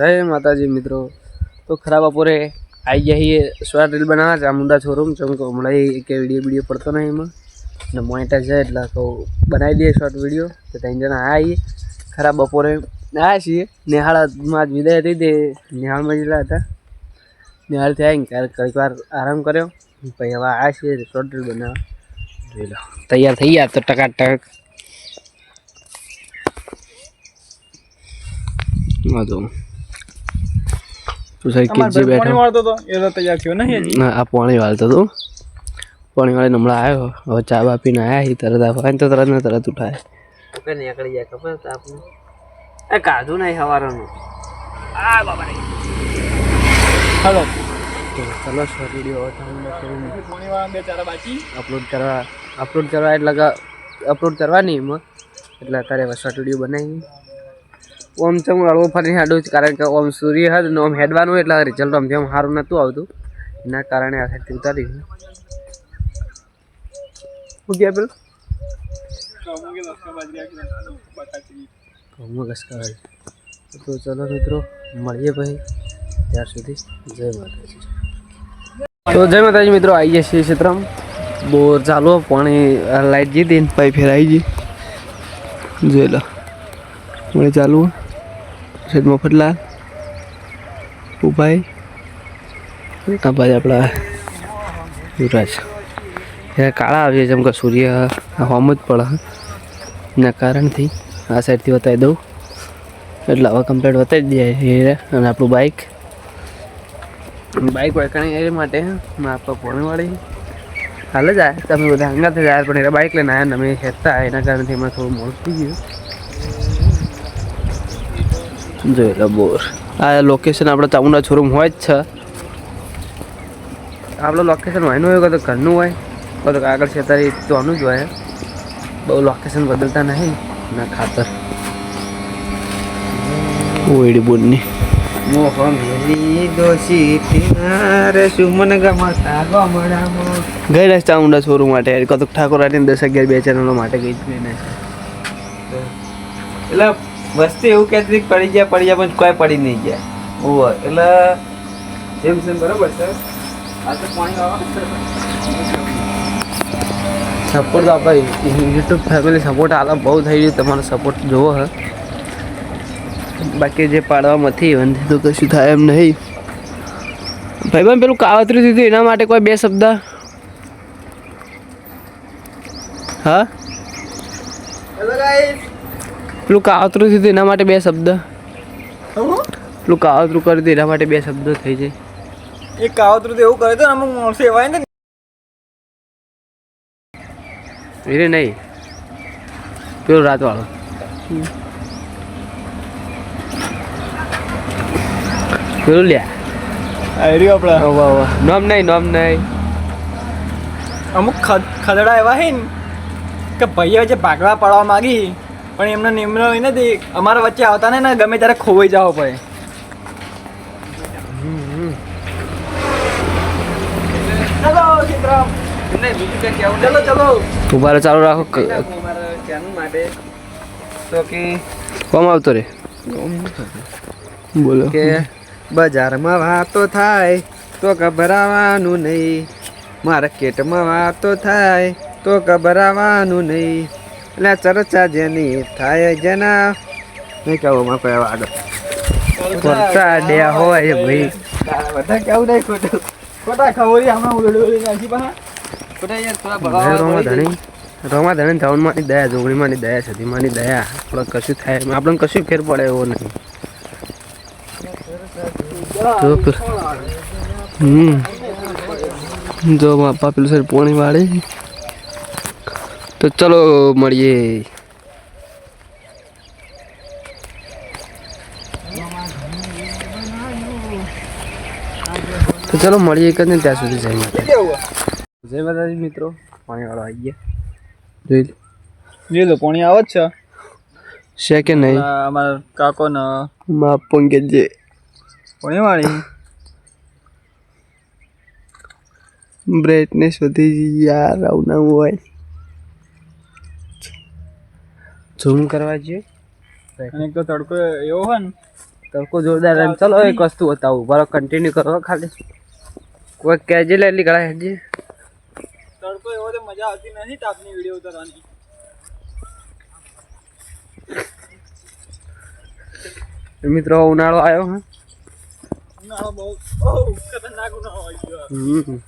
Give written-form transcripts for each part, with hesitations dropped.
जय माताजी मित्रों। तो खराब बपोरे आई गया शॉर्ट रील बना चामुंडा शोरूम चमको हमें एक वीडियो पड़ता नहीं एम मोनिटाइज है एट तो बनाई दिए शॉर्ट वीडियो तो तीन जना आए खराब बपोरे आया छे निहाळ में विदाय थी ते निहाळ में जेला था निहाळ थी आई कई बार आराम कर्यो पछी हवे आया छे शॉर्ट रील बना જોઈ લો તૈયાર થઈ ગયા તો ટકાટક આ જો તો સાઈડ કે જે બેઠો પાણી વાળતો તો એ તો તૈયાર થયો નહીં હજી ના આ પાણી વાળતો તો પાણી વાળે નમળા આવ્યો હવે ચા બા પીને આયા હી તરત આવે તો તરત ને તરત ઉઠાય ઓકે નીકળી જાય ખબર તો આપને એ કાઢું નહીં હવારનું આ બાબા રે હાલો चलो शॉर्ट वीडियो पानी वाला बेचारा बाकी अपलोड करवा એટલે अपलोड करवानी એટલે અત્યારે શોર્ટ વિડિયો બનાવી ઓમ ચમ અળવો ફરી હાડું કારણ કે ઓમ સૂર્ય હદ નો ઓમ હેડવાનું એટલે રિઝલ્ટ આમ જેમ સારું નતું આવતું એના કારણે આ સાઈડ ઉતારી હું ગયા પેલો તો ચલો મિત્રો મળીએ ભાઈ ત્યાર સુધી જય માતાજી। तो जय माताजी मित्रों आई गए क्षेत्र में बोर चालू पानी लाइट जी दिन पाइप फेराई जी जो लो मैं चालू शेड मफतलाल उपाय अपना युवराज यहाँ काला आए जमका सूर्य होम ज पड़े कारण थी आ साइड थी बताई दऊँ एट हवा कम्प्लीट बताई दिए अपू बाइक बाइक वैकणी ए माटे मैं आप पोणी वाली हाल जाए तब बधा हंगा थे जाए पर बाइक लेने आया मैं हेता एना कारण थी मैं थोड़ा मोड़ थी गયું जो लो बोर आ लोकेशन अपना चामुंडा शोरूम हो आप लोकेशन वहीं हो तो घर हो तो आग क्षेत्र तो आनु ज है बहु लोकेशन बदलता नहीं ना खातर ओडी बोलनी गई चामुंडा शोरूम कत ठाकुर 10-11 चैनलों गई એટલે વસ્તુ એવું કહેતી પડી ગયા પણ કોઈ પડી નહીં ગયા ઓવર એટલે જેમ સેમ બરાબર છે આ તો પાણી સપોર્ટ તો આપણે યુટ્યુબ ફેમિલી સપોર્ટ આલા બહુ થઈ ગયું તમારો સપોર્ટ જોવો હે बाकी जे पाड़वामांथी वंधे तो कशुं थाय एम नहीं भाई बहन पेलुं कावतर्युं थयुं एना माटे कोई बे शब्द हाँ हेलो गाइस पेलुं कावतर्युं थयुं एना माटे बे शब्द पेलुं कावतर्युं कर्युं एना माटे बे शब्द थई जाय ए कावतर्युं तो एवुं करे तो अमुक माणसो एवा ने एरे नहीं पेलुं रात वाळो પેલું લ્યા આર્યો આપડા વાહ વાહ નામ નહીં અમુક ખદડા એવા હે ને કે ભાઈઓ જે ભાગવા પડવા માંગી પણ એમનો નિમરો નથી અમારા વચ્ચે આવતા ને ગમે ત્યારે ખોવાઈ જાવ પડે ચલો ચિત્રમ નહીં બીજું કે કેવું ચલો ચલો ઉભારો ચાલુ રાખો અમારા ચેનલ માટે તો કે કોમ આવતો રે બોલો કે બજારમાં વાતો થાય તો ગભરાવાનું નહીં માર્કેટમાં વાતો થાય તો ગભરાવાનું નહીં એટલે ચર્ચા જેની થાય જેના નહીં કહું માં કોઈ આગળ ખોટા ડ્યા હોય ભાઈ બધા કેવું નહીં ખોટા ખવરી આમાં ઉડોડી નાખી પા ખોટા યાર થોડા ભગાવા રોમા ધણી ધાવણમાંની દયા જોગણીમાંની દયા સતીમાંની દયા આપણે કશું થાય આપણને કશું ફેર પડે એવો નહીં जो बापा पेलू सर पोणी वाले तो चलो मड़िए तो चलो मड़िए करने त्या सुधी जय माता जय माताजी मित्रों पानी वाला आई गया लो पानी आवत છે કે નહીં અમાર કાકો ના માં પોંગે જે पानी वाली ब्राइटनेस वधी यार आउना हुआ झूम करवा जे एक तो तड़को एवो है તડકો જોરદાર એમ. ચલો એક વસ્તુ બતાવું, બરો કન્ટિન્યુ કરો ખાલી. કોઈ કેજે લે એટલી ગળા હેજી. તડકો એવો તો મજા આવતી નથી તાપની વિડિયો ઉતારવાની. મિત્રો ઉનાળો આવ્યો હે. ઉનાળો બહુ ખતરનાક ઉનાળો આવી ગયો.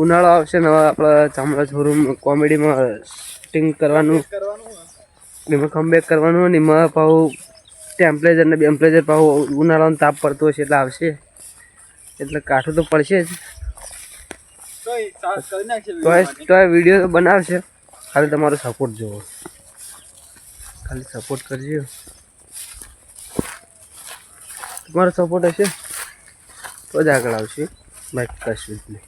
ઉનાળો આવશે ને આપણે ચામડા શોરૂમ કોમેડીમાં શૂટિંગ કરવાનું એમાં કમબેક કરવાનું ને એમાં પાછું ટેમ્પરેચર ને બેમ્પરેચર પાછું ઉનાળાનો તાપ પડતો હશે એટલે આવશે એટલે કાઠું તો પડશે જ. તો વિડીયો તો બનાવશે, ખાલી તમારો સપોર્ટ જોવો, ખાલી સપોર્ટ કરજો. તમારો સપોર્ટ હશે તો જ આગળ આવશે. બાકી કશું જ નહીં.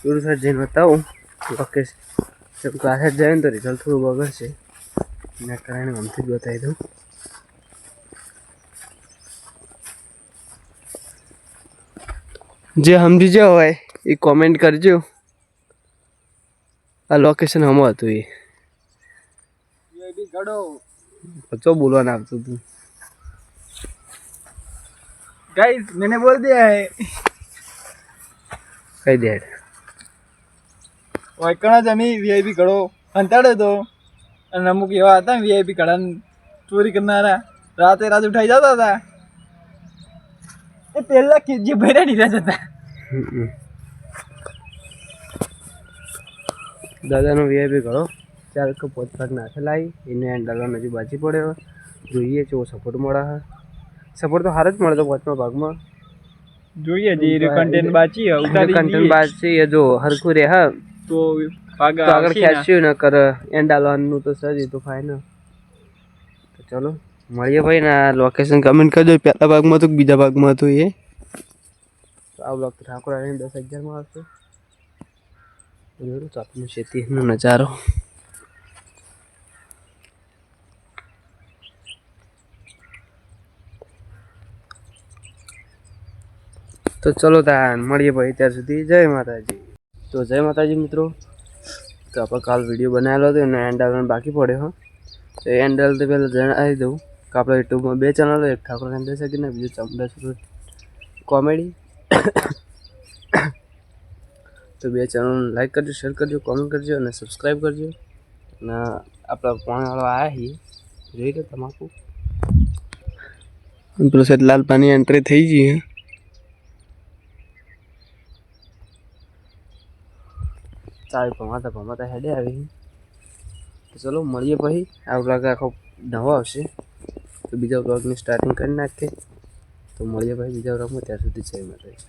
થોડું સાઈડ જઈને બતાવું ઓકે. જેમ કે આ સાઈડ જાય ને તો રિઝલ્ટ થોડું બગડશે એના કારણે આમથી જ બતાવી દઉં. જે સમજી જાઓ હોય એ કોમેન્ટ કરજો. આ લોકેશન હમો હતું એ ગડો બચ્ચો બોલવા ના આવતું તું. गाइस मैंने बोल दिया है कई दे वायकणा जमी वीआईपी गड़ो अंताड़े तो અને અમુક એવા હતા વીઆઈપી ગળા ચોરી કરનારા રાતે રાત ઉઠાઈ જતા હતા એ પહેલા જે ભર્યા નીકળ્યા જતા. દાદાનો વીઆઈપી ગળો 4 કે 5 ભાગ નાખેલા એને હેન્ડલ નજી બાજી પડ્યો. જોઈએ જો સપોર્ટ મળે. સપોર્ટ તો હાર જ મળે તો 5મા ભાગમાં જોઈએ જે કન્ટેન્ટ બાચી ઉતારી કન્ટેન્ટ બાચી જો હરખું રહે હા તો આગળ ખેંચ્યું ન કર એન્ડ આલવાનું તો સજ તો ફાઇનલ. તો ચલો મળીએ ભાઈ ને લોકેશન કમેન્ટ કરજો. પહેલા ભાગમાં તો બીજા ભાગમાં હતું એ. તો આ બ્લોગ ઠાકોર આવીને 10-11 આવશે. જોયું ચાપનું ખેતીનો નજારો. તો ચલો તાન મળીએ ભાઈ ત્યાર સુધી. જય માતાજી. તો જય માતાજી મિત્રો. તો આપણે કાલ વિડીયો બનાવેલો હતો એનો એન્ડ આવવાનો બાકી પડ્યો હો. તો એન્ડ તો પહેલાં જણાવી દઉં કે આપણે યુટ્યુબમાં 2 ચેનલો, એક ઠાકોર એન્ડ શકીને બીજું ચામડા સુરત કોમેડી. તો 2 ચેનલ લાઈક કરજો, શેર કરજો, કોમેન્ટ કરજો અને સબસ્ક્રાઈબ કરજો. અને આપણા પાણીવાળો આવ્યા છીએ જોઈ લો તમાકુ પેલું છે લાલ પાણી એન્ટ્રી થઈ ગઈ. ચાવી ભમાતા હેડે આવી. તો ચલો મળીએ પછી. આ બ્લોગ આખો નવો આવશે તો બીજા બ્લોગની સ્ટાર્ટિંગ કરી નાખીએ. તો મળીએ ભાઈ બીજા બ્લોગમાં. ત્યાં સુધી જય માતાજી.